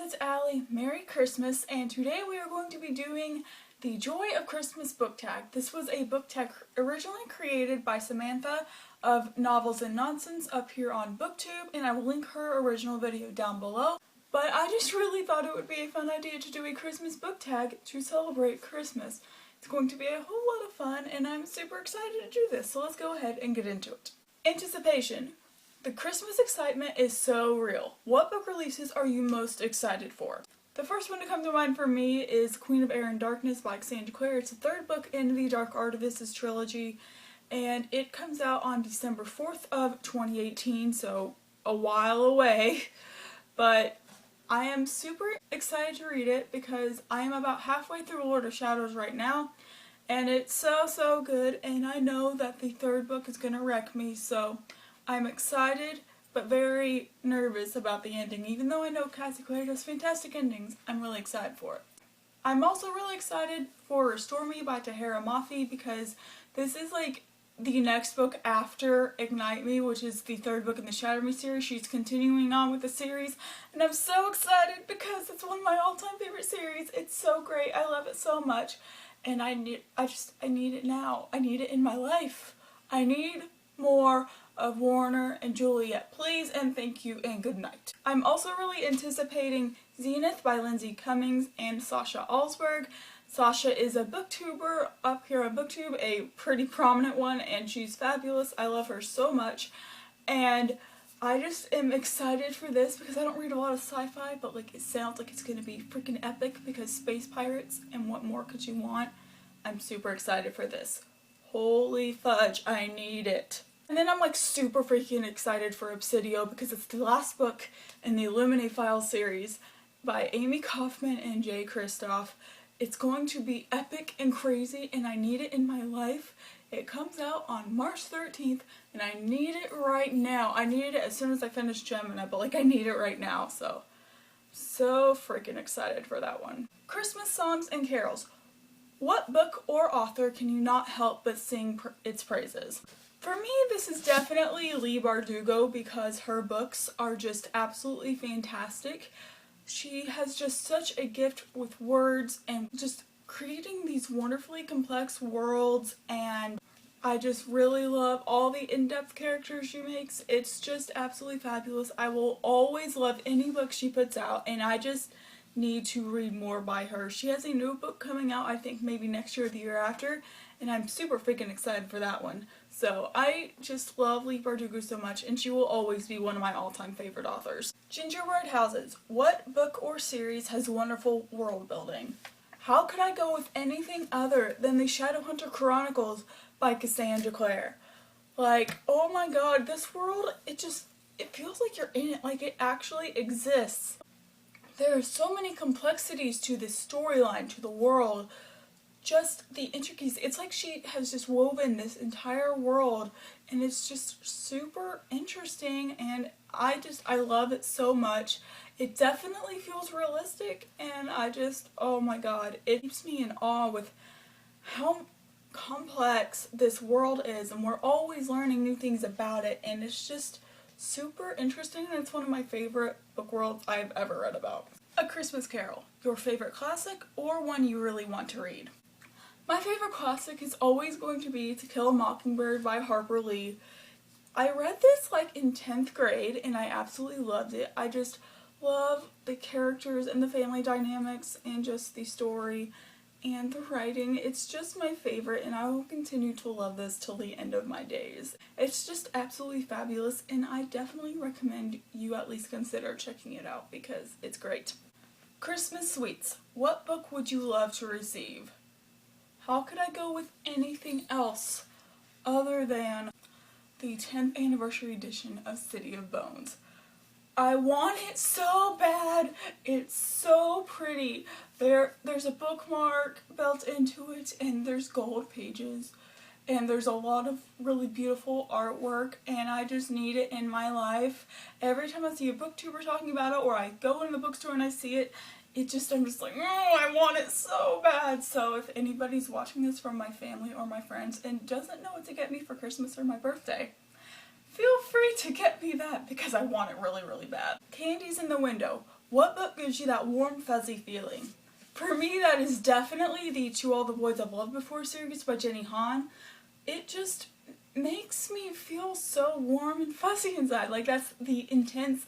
it's Allie. Merry Christmas, and today we are going to be doing the Joy of Christmas book tag. This was a book tag originally created by Samantha of Novels and Nonsense up here on BookTube, and I will link her original video down below. But I just really thought it would be a fun idea to do a Christmas book tag to celebrate Christmas. It's going to be a whole lot of fun, and I'm super excited to do this, so let's go ahead and get into it. Anticipation. The Christmas excitement is so real. What book releases are you most excited for? The first one to come to mind for me is Queen of Air and Darkness by Cassandra Clare. It's the third book in the Dark Artifices trilogy, and it comes out on December 4th of 2018, so a while away. But I am super excited to read it because I am about halfway through Lord of Shadows right now, and it's so good, and I know that the third book is gonna wreck me, so I'm excited but very nervous about the ending. Even though I know Cassie Clare does fantastic endings, I'm really excited for it. I'm also really excited for Restore Me by Tahara Mafi because this is like the next book after Ignite Me, which is the third book in the Shatter Me series. She's continuing on with the series, and I'm so excited because it's one of my all-time favorite series. It's so great. I love it so much, and I need it now. I need it in my life. I need more of Warner and Juliet, please, and thank you, and good night. I'm also really anticipating Zenith by Lindsay Cummings and Sasha Alsberg. Sasha is a booktuber up here on BookTube, a pretty prominent one, and she's fabulous. I love her so much, and I just am excited for this because I don't read a lot of sci-fi, but like it sounds like it's gonna be freaking epic because space pirates, and what more could you want? I'm super excited for this. Holy fudge, I need it. And then I'm like super freaking excited for Obsidio because it's the last book in the Illuminate Files series by Amy Kaufman and Jay Kristoff. It's going to be epic and crazy, and I need it in my life. It comes out on March 13th, and I need it right now. I needed it as soon as I finished Gemini, but like I need it right now, so freaking excited for that one. Christmas songs and carols. What book or author can you not help but sing its praises? For me, this is definitely Leigh Bardugo because her books are just absolutely fantastic. She has just such a gift with words and just creating these wonderfully complex worlds, and I just really love all the in-depth characters she makes. It's just absolutely fabulous. I will always love any book she puts out, and I just need to read more by her. She has a new book coming out, I think maybe next year or the year after, and I'm super freaking excited for that one. So I just love Leigh Bardugo so much, and she will always be one of my all-time favorite authors. Gingerbread Houses. What book or series has wonderful world building? How could I go with anything other than the Shadowhunter Chronicles by Cassandra Clare? Like, oh my god, this world, it feels like you're in it, like it actually exists. There are so many complexities to this storyline, to the world, just the intricacies. It's like she has just woven this entire world, and it's just super interesting, and I love it so much. It definitely feels realistic, and oh my god, it keeps me in awe with how complex this world is, and we're always learning new things about it, and it's just super interesting, and it's one of my favorite book worlds I've ever read about. A Christmas Carol. Your favorite classic or one you really want to read? My favorite classic is always going to be To Kill a Mockingbird by Harper Lee. I read this like in 10th grade and I absolutely loved it. I just love the characters and the family dynamics and just the story and the writing. It's just my favorite, and I will continue to love this till the end of my days. It's just absolutely fabulous, and I definitely recommend you at least consider checking it out because it's great. Christmas Sweets. What book would you love to receive? How could I go with anything else other than the 10th anniversary edition of City of Bones? I want it so bad. It's so pretty. There's a bookmark built into it, and there's gold pages, and there's a lot of really beautiful artwork, and I just need it in my life. Every time I see a booktuber talking about it, or I go in the bookstore and I see it, I'm just like, oh, I want it so bad. So if anybody's watching this from my family or my friends and doesn't know what to get me for Christmas or my birthday, feel free to get me that because I want it really, really bad. Candies in the Window. What book gives you that warm, fuzzy feeling? For me, that is definitely the To All the Boys I've Loved Before series by Jenny Han. It just makes me feel so warm and fuzzy inside. Like, that's the intense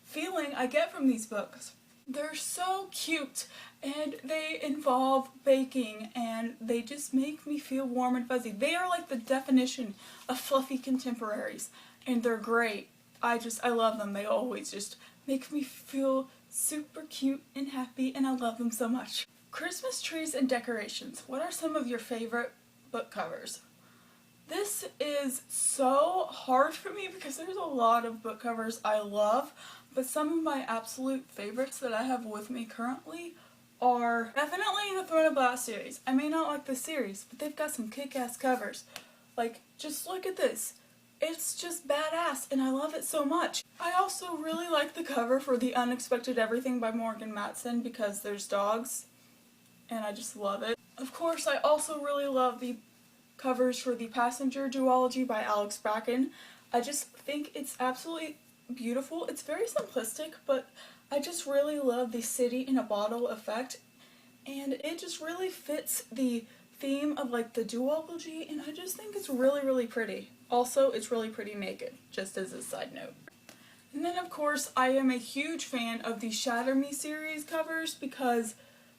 feeling I get from these books. They're so cute, and they involve baking, and they just make me feel warm and fuzzy. They are like the definition of fluffy contemporaries, and they're great. I love them. They always just make me feel super cute and happy, and I love them so much. Christmas trees and decorations. What are some of your favorite book covers? This is so hard for me because there's a lot of book covers I love, but some of my absolute favorites that I have with me currently are definitely the Throne of Glass series. I may not like the series, but they've got some kick-ass covers. Like, just look at this. It's just badass, and I love it so much. I also really like the cover for The Unexpected Everything by Morgan Matson because there's dogs, and I just love it. Of course, I also really love the covers for The Passenger duology by Alex Bracken. I just think it's absolutely beautiful. It's very simplistic, but I just really love the city in a bottle effect, and it just really fits the theme of like the duology, and I just think it's really, really pretty. Also, it's really pretty naked, just as a side note. And then of course, I am a huge fan of the Shatter Me series covers because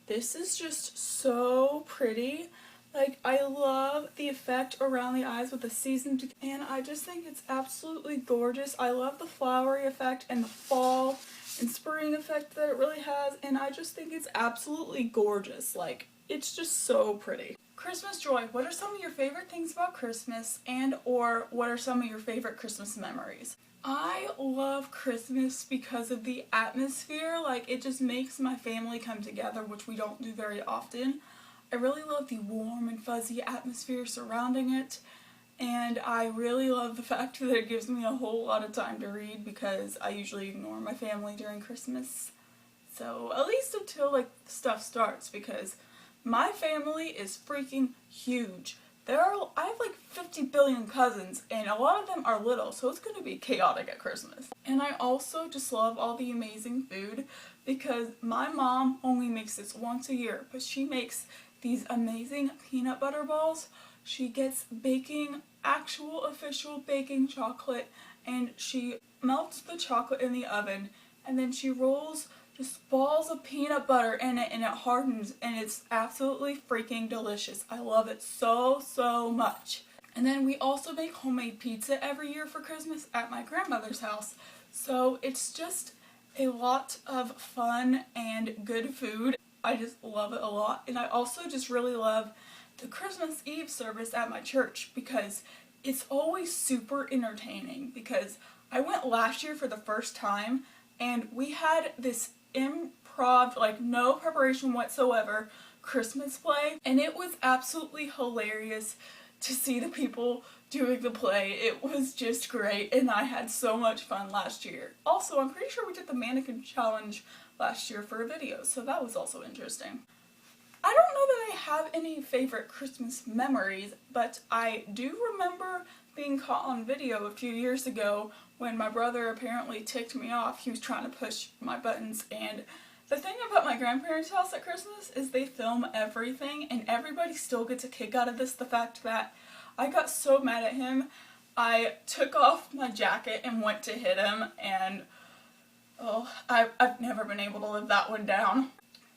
this is just so pretty. Like, I love the effect around the eyes with the seasoned, and I just think it's absolutely gorgeous. I love the flowery effect and the fall and spring effect that it really has, and I just think it's absolutely gorgeous. Like, it's just so pretty. Christmas joy. What are some of your favorite things about Christmas, and or what are some of your favorite Christmas memories? I love Christmas because of the atmosphere. Like, it just makes my family come together, which we don't do very often. I really love the warm and fuzzy atmosphere surrounding it, and I really love the fact that it gives me a whole lot of time to read because I usually ignore my family during Christmas. So, at least until like stuff starts, because my family is freaking huge. I have like 50 billion cousins, and a lot of them are little, so it's going to be chaotic at Christmas. And I also just love all the amazing food because my mom only makes this once a year, but she makes these amazing peanut butter balls. She gets actual official baking chocolate, and she melts the chocolate in the oven, and then she rolls just balls of peanut butter in it, and it hardens, and it's absolutely freaking delicious. I love it so, so much. And then we also make homemade pizza every year for Christmas at my grandmother's house. So it's just a lot of fun and good food. I just love it a lot. And I also just really love the Christmas Eve service at my church because it's always super entertaining. Because I went last year for the first time, and we had this improv, like no preparation whatsoever, Christmas play, and it was absolutely hilarious to see the people doing the play. It was just great, and I had so much fun last year. Also, I'm pretty sure we did the mannequin challenge last year for a video, so that was also interesting. I don't know that I have any favorite Christmas memories, but I do remember being caught on video a few years ago when my brother apparently ticked me off. He was trying to push my buttons, and the thing about my grandparents' house at Christmas is they film everything, and everybody still gets a kick out of this. The fact that I got so mad at him, I took off my jacket and went to hit him, and oh, I've never been able to live that one down.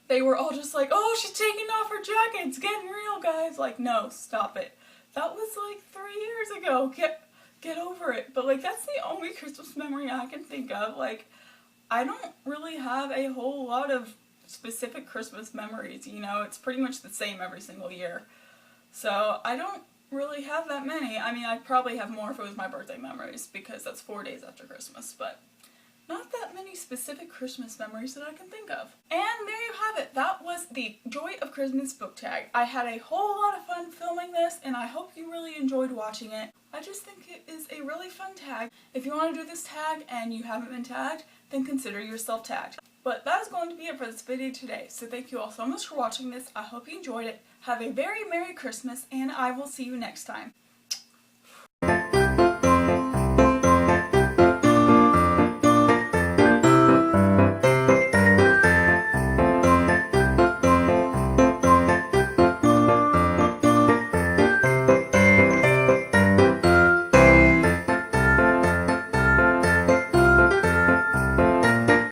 They were all just like, oh, she's taking off her jacket, it's getting real, guys. Like, no, stop it. That was like 3 years ago. Get over it. But like, that's the only Christmas memory I can think of. Like, I don't really have a whole lot of specific Christmas memories, you know? It's pretty much the same every single year. So I don't really have that many. I mean, I'd probably have more if it was my birthday memories, because that's 4 days after Christmas, but not that many specific Christmas memories that I can think of. And there you have it. That was the Joy of Christmas book tag. I had a whole lot of fun filming this, and I hope you really enjoyed watching it. I just think it is a really fun tag. If you want to do this tag and you haven't been tagged, then consider yourself tagged. But that is going to be it for this video today. So thank you all so much for watching this. I hope you enjoyed it. Have a very Merry Christmas, and I will see you next time.